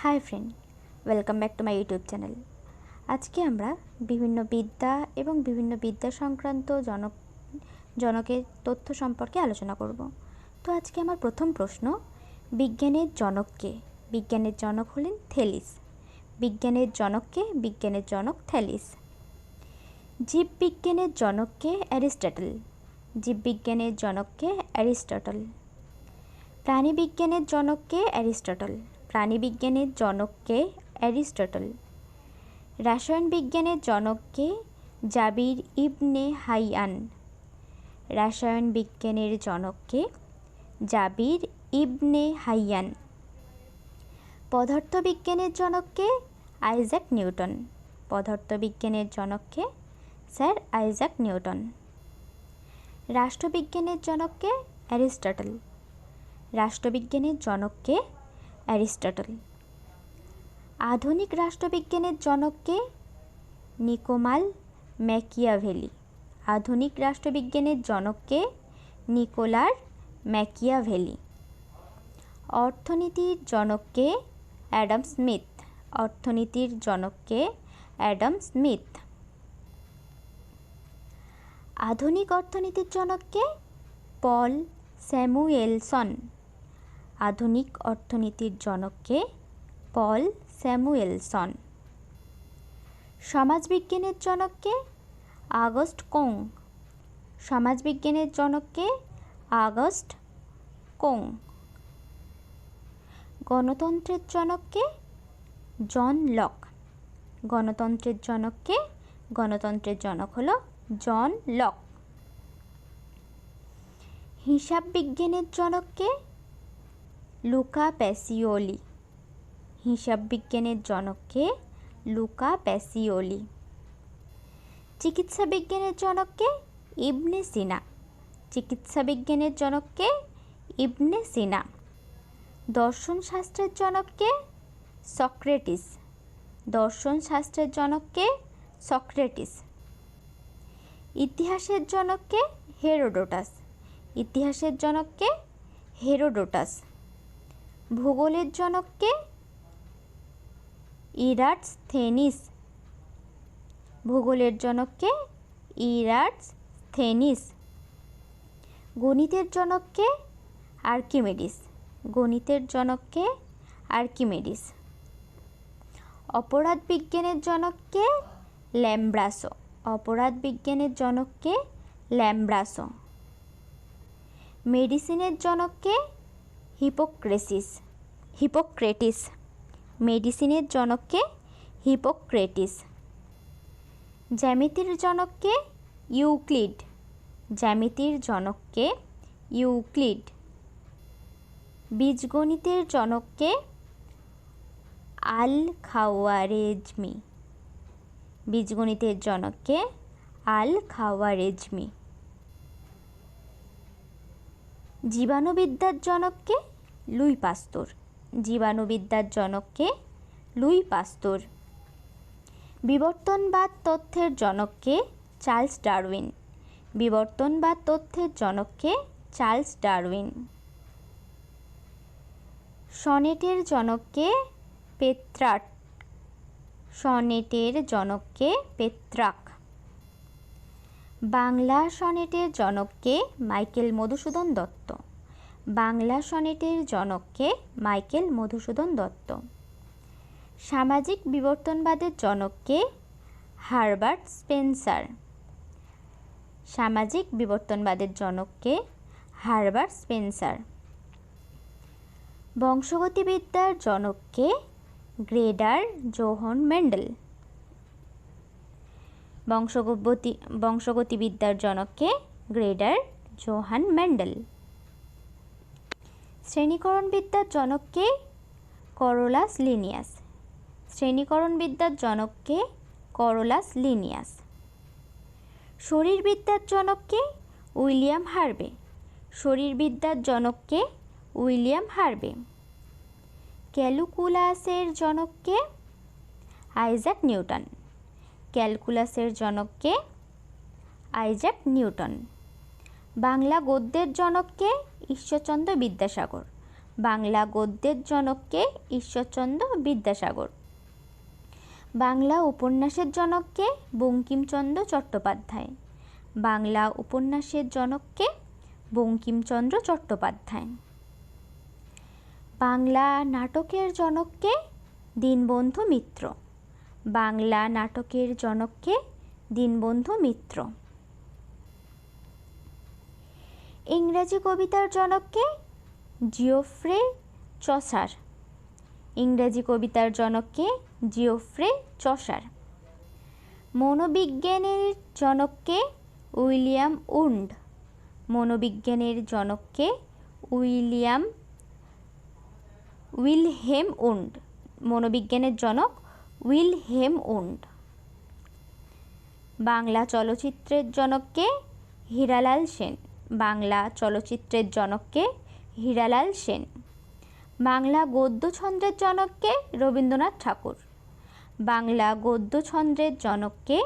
Hi friend, welcome back to my YouTube channel. আজকে আমরা বিভিন্ন বিদ্যা এবং বিভিন্ন বিদ্যা সংক্রান্ত জনকের তথ্য সম্পর্কে আলোচনা করব। তো আজকে আমার প্রথম প্রশ্ন, বিজ্ঞানের জনক কে? বিজ্ঞানের জনক হলেন থেলিস। বিজ্ঞানের জনক কে? বিজ্ঞানের জনক থেলিস। জীববিজ্ঞানের জনক কে? অ্যারিস্টটল। জীববিজ্ঞানের জনক কে? অ্যারিস্টটল। প্রাণীবিজ্ঞানের জনক কে? অ্যারিস্টটল। প্রাণীবিজ্ঞানের জনক কে? অ্যারিস্টটল। রসায়ন বিজ্ঞানের জনক কে? জাবির ইবনে হাইয়ান। রসায়ন বিজ্ঞানের জনক কে? জাবির ইবনে হাইয়ান। পদার্থবিজ্ঞানের জনক কে? আইজ্যাক নিউটন। পদার্থবিজ্ঞানের জনক কে? Sir Isaac Newton. রাষ্ট্রবিজ্ঞানের জনক কে? অ্যারিস্টটল। রাষ্ট্রবিজ্ঞানের জনক কে? অ্যারিস্টটল। আধুনিক রাষ্ট্রবিজ্ঞানের জনক কে? নিকোমাল ম্যাকিয়াভেলি। আধুনিক রাষ্ট্রবিজ্ঞানের জনক কে? নিকোলার ম্যাকিয়াভেলি। অর্থনীতির জনক কে? Adam Smith. অর্থনীতির জনক কে? Adam Smith. আধুনিক অর্থনীতির জনক কে? পল স্যামুয়েলসন। আধুনিক অর্থনীতির জনক কে? পল স্যামুয়েলসন। সমাজবিজ্ঞানের জনক কে? August co. সমাজবিজ্ঞানের জনক কে? August co. গণতন্ত্রের জনক কে? John Locke. গণতন্ত্রের জনক কে? গণতন্ত্রের জনক হলো জন লক। হিসাব বিজ্ঞানের জনক কে? Luka Pacioli. হিসাব বিজ্ঞানের জনক কে? Luka Pacioli. চিকিৎসা বিজ্ঞানের জনক কে? ইবনে সিনা। চিকিৎসা বিজ্ঞানের জনক কে? ইবনে সিনা। দর্শন শাস্ত্রের জনক কে? সক্রেটিস। দর্শন শাস্ত্রের জনক কে? সক্রেটিস। ইতিহাসের জনক কে? হেরোডোটাস। ইতিহাসের জনক কে? হেরোডোটাস। ভূগোলের জনক কে? ইরাটস্থেনিস। ভূগোলের জনক কে? ইরাটস্থেনিস। গণিতের জনক কে? আর্কিমেডিস। গণিতের জনক কে? আর্কিমেডিস। অপরাধ বিজ্ঞানের জনক কে? ল্যাম্ব্রাসো। অপরাধ বিজ্ঞানের জনক কে? ল্যাম্ব্রাসো। মেডিসিনের জনক কে? হিপোক্রেটিস। মেডিসিনের জনক কে? হিপোক্রেটিস। জ্যামিতির জনক কে? ইউক্লিড। জ্যামিতির জনক কে? ইউক্লিড। বীজগণিতের জনক কে? আল খাওয়ারেজমি। বীজগণিতের জনক কে? আল খাওয়ারেজমি। জীবাণুবিদ্যার জনক কে? লুই পাস্তুর। জীবাণুবিদ্যার জনক কে? লুই পাস্তুর। বিবর্তনবাদ তথ্যের জনক কে? Charles Darwin. বিবর্তনবাদ তথ্যের জনক কে? Charles Darwin. সনেটের জনক কে? পেত্রার্ক। সনেটের জনক কে? পেত্রার্ক। বাংলা সনেটের জনক কে? মাইকেল মধুসূদন দত্ত। বাংলা সনেটের জনক কে? মাইকেল মধুসূদন দত্ত। সামাজিক বিবর্তনবাদের জনক কে? Herbert Spencer. সামাজিক বিবর্তনবাদের জনক কে? Herbert Spencer. বংশগতিবিদ্যার জনক কে? Gregor Johann Mendel. বংশগতিবিদ্যার জনক কে? Gregor Johann Mendel. শ্রেণীকরণবিদ্যার জনক কে? করোলাস লিনিয়াস। শ্রেণীকরণবিদ্যার জনক কে? করোলাস লিনিয়াস। শরীরবিদ্যার জনক কে? William Harvey. শরীরবিদ্যার জনক কে? William Harvey. ক্যালকুলাসের জনক কে? আইজ্যাক নিউটন। ক্যালকুলাসের জনক কে? আইজ্যাক নিউটন। বাংলা গদ্যের জনক কে? ঈশ্বরচন্দ্র বিদ্যাসাগর। বাংলা গদ্যের জনককে ঈশ্বরচন্দ্র বিদ্যাসাগর। বাংলা উপন্যাসের জনককে বঙ্কিমচন্দ্র চট্টোপাধ্যায়। বাংলা উপন্যাসের জনককে বঙ্কিমচন্দ্র চট্টোপাধ্যায়। বাংলা নাটকের জনককে দীনবন্ধু মিত্র। বাংলা নাটকের জনককে দীনবন্ধু মিত্র। ইংরেজি কবিতার জনককে জিওফ্রে চসার। ইংরেজি কবিতার জনককে জিওফ্রে চসার। মনোবিজ্ঞানের জনককে উইলিয়াম উন্ড। মনোবিজ্ঞানের জনককে উইলহেম উন্ড। মনোবিজ্ঞানের জনক উইলহেম উন্ড। বাংলা চলচ্চিত্রের জনককে হীরালাল সেন। বাংলা চলচ্চিত্রের জনককে হীরালাল সেন। বাংলা গদ্য ছন্দের জনককে রবীন্দ্রনাথ ঠাকুর। বাংলা গদ্য ছন্দের জনককে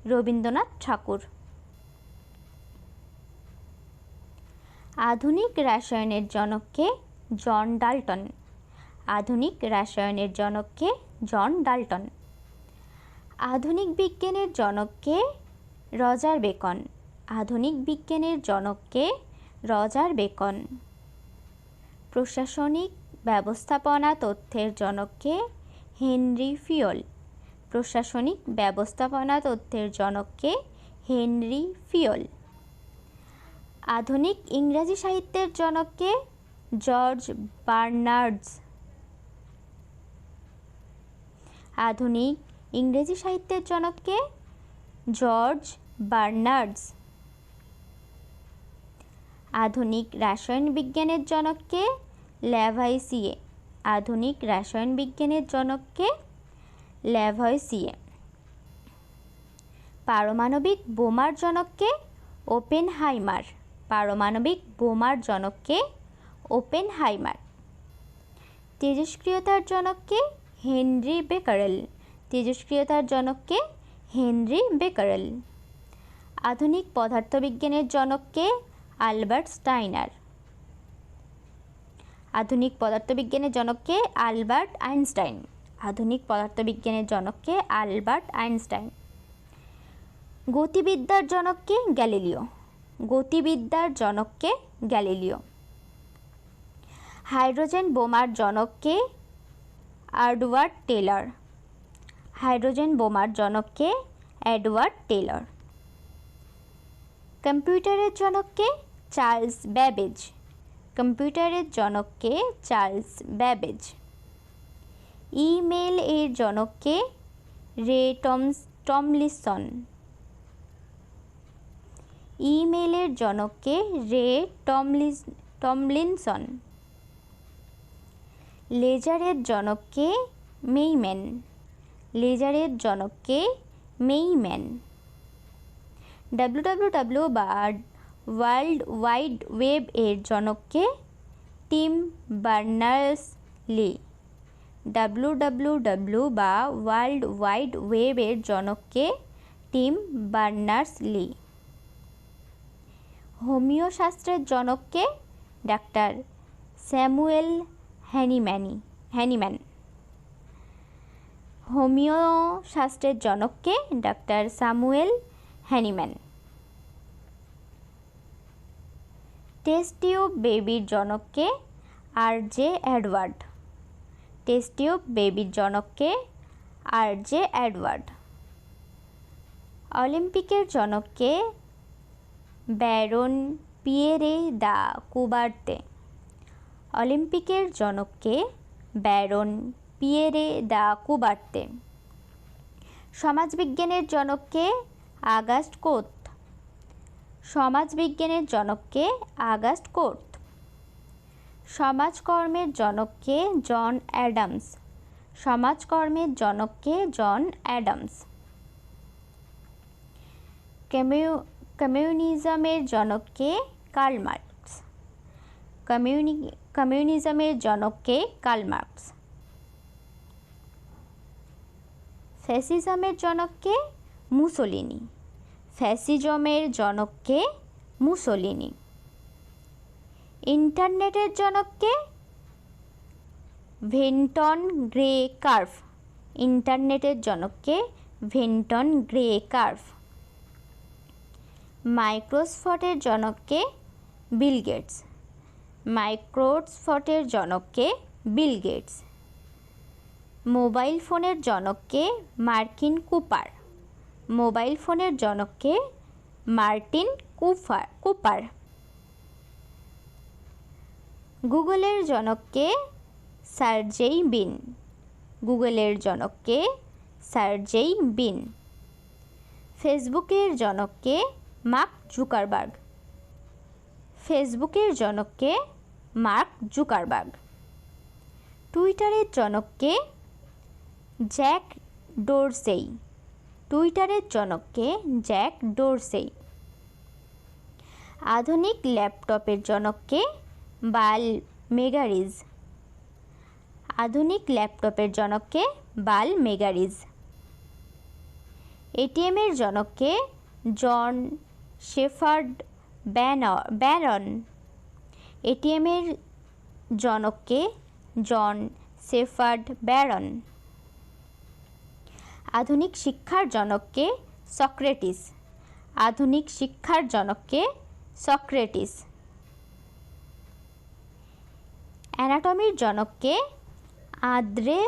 রবীন্দ্রনাথ ঠাকুর। আধুনিক রসায়নের জনককে জন ডাল্টন। আধুনিক রসায়নের জনককে জন ডাল্টন। আধুনিক বিজ্ঞানের জনককে রজার বেকন। আধুনিক বিজ্ঞানের জনককে রজার বেকন। প্রশাসনিক ব্যবস্থাপনা তথ্যের জনককে হেনরি ফিওল। প্রশাসনিক ব্যবস্থাপনা তথ্যের জনককে হেনরি ফিওল। আধুনিক ইংরেজি সাহিত্যের জনককে জর্জ বার্নার্ডস। আধুনিক ইংরেজি সাহিত্যের জনককে জর্জ বার্নার্ডস। আধুনিক রসায়ন বিজ্ঞানের জনককে ল্যাভয়েসিয়ে। আধুনিক রসায়ন বিজ্ঞানের জনককে ল্যাভয়েসিয়ে। পারমাণবিক বোমার জনককে ওপেনহাইমার। পারমাণবিক বোমার জনককে ওপেনহাইমার। তেজস্ক্রিয়তার জনককে হেনরি বেকারেল। তেজস্ক্রিয়তার জনককে হেনরি বেকারেল। আধুনিক পদার্থবিজ্ঞানের জনককে আলবার্ট স্টাইনার। আধুনিক পদার্থবিজ্ঞানের জনককে আলবার্ট আইনস্টাইন। আধুনিক পদার্থবিজ্ঞানের জনককে আলবার্ট আইনস্টাইন। গতিবিদ্যার জনককে গ্যালিলিও। গতিবিদ্যার জনককে গ্যালিলিও। হাইড্রোজেন বোমার জনককে এডওয়ার্ড টেলর। হাইড্রোজেন বোমার জনককে এডওয়ার্ড টেলর। কম্পিউটারের জনককে চার্লস ব্যাবেজ। কম্পিউটারের জনককে চার্লস ব্যাবেজ। ইমেল এর জনককে রে টমলিনসন। ইমেলের জনককে রে টমলিনসন। লেজারের জনককে মেইম্যান। লেজারের জনককে মেইম্যান। www বা ওয়ার্ল্ড ওয়াইড ওয়েব এর জনককে টিম বার্নার্স-লি। www বা ওয়ার্ল্ড ওয়াইড ওয়েব এর জনককে টিম বার্নার্স-লি। হোমিও শাস্ত্রের জনককে ডাক্তার স্যামুয়েল হ্যানিম্যান। হোমিও শাস্ত্রের জনককে doctor Samuel Hahnemann. Test tube বেবির জনককে আর.জে. এডওয়ার্ড। টেস্ট টিউব বেবির জনককে আর.জে. এডওয়ার্ড। অলিম্পিকের জনককে ব্যারন পিয়েরে দা কুবার্তে। অলিম্পিকের জনককে ব্যারন পিয়েরে দা কুবার্তে। সমাজবিজ্ঞানের জনককে আগাস্ট কোত। সমাজবিজ্ঞানের জনককে আগাস্ট কোত। সমাজকর্মের জনককে জন অ্যাডামস। সমাজকর্মের জনককে জন অ্যাডামস। কমিউনিজমের জনককে কার্ল মার্কস। কমিউনিজমের জনককে কার্ল মার্কস। ফ্যাসিজমের জনককে মুসোলিনি। ফ্যাসিজমের জনককে মুসোলিনি। ইন্টারনেটের জনককে ভেন্টন গ্রে কার্ভ। ইন্টারনেটের জনককে ভেন্টন গ্রে কার্ভ। মাইক্রোসফটের জনককে বিল গেটস। মাইক্রোসফটের জনককে বিল গেটস। মোবাইল ফোনের জনককে মার্কিন কুপার। মোবাইল ফোনের জনককে মার্টিন কুপার। গুগলের জনককে সার্জেই বিন। গুগলের জনককে সার্জেই বিন। ফেসবুকের জনককে মার্ক জুকারবার্গ। ফেসবুকের জনককে মার্ক জুকারবার্গ। টুইটারের জনককে জ্যাক ডোরসেই। টুইটারের জনককে জ্যাক ডোরসেই। আধুনিক ল্যাপটপের জনককে বাল মেগারিজ। আধুনিক ল্যাপটপের জনককে বাল মেগারিজ। এটিএমের জনককে জন শেফার্ড ব্যারন। এটিএমের জনককে জন শেফার্ড ব্যারন। আধুনিক শিক্ষার জনককে সক্রেটিস। আধুনিক শিক্ষার জনককে সক্রেটিস। অ্যানাটমির জনককে আন্দ্রে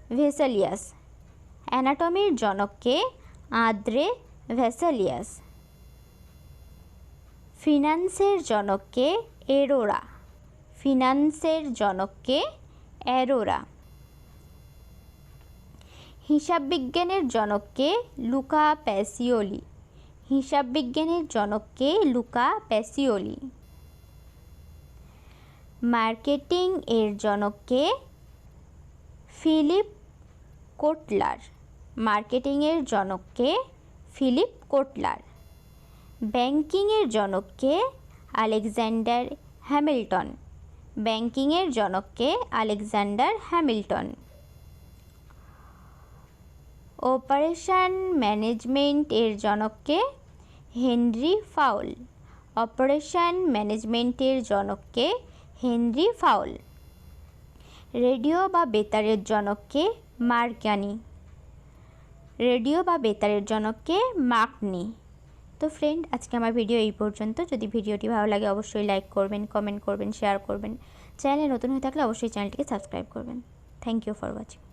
ভেসেলিয়াস। অ্যানাটমির জনককে আন্দ্রে ভেসেলিয়াস। ফিনান্সের জনককে এরোরা। ফিনান্সের জনককে এরোরা। হিসাববিজ্ঞানের জনককে লুকা প্যাসিওলি। হিসাববিজ্ঞানের জনককে লুকা প্যাসিওলি। মার্কেটিং এর জনককে ফিলিপ কোটলার। মার্কেটিংয়ের জনককে ফিলিপ কোটলার। ব্যাংকিংয়ের জনককে আলেকজান্ডার হ্যামিল্টন। ব্যাংকিংয়ের জনককে আলেকজান্ডার হ্যামিল্টন। অপারেশন ম্যানেজমেন্ট এর জনককে হেনরি ফাউল। অপারেশন ম্যানেজমেন্টের জনককে হেনরি ফাউল। রেডিও বা বেতারের জনককে মার্কানি। রেডিও বা বেতারের জনককে মার্কনি। তো ফ্রেন্ড, আজকে আমার ভিডিও এই পর্যন্ত। যদি ভিডিওটি ভালো লাগে অবশ্যই লাইক করবেন, কমেন্ট করবেন, শেয়ার করবেন। চ্যানেলে নতুন হয়ে থাকলে অবশ্যই চ্যানেলটিকে সাবস্ক্রাইব করবেন। Thank you for watching.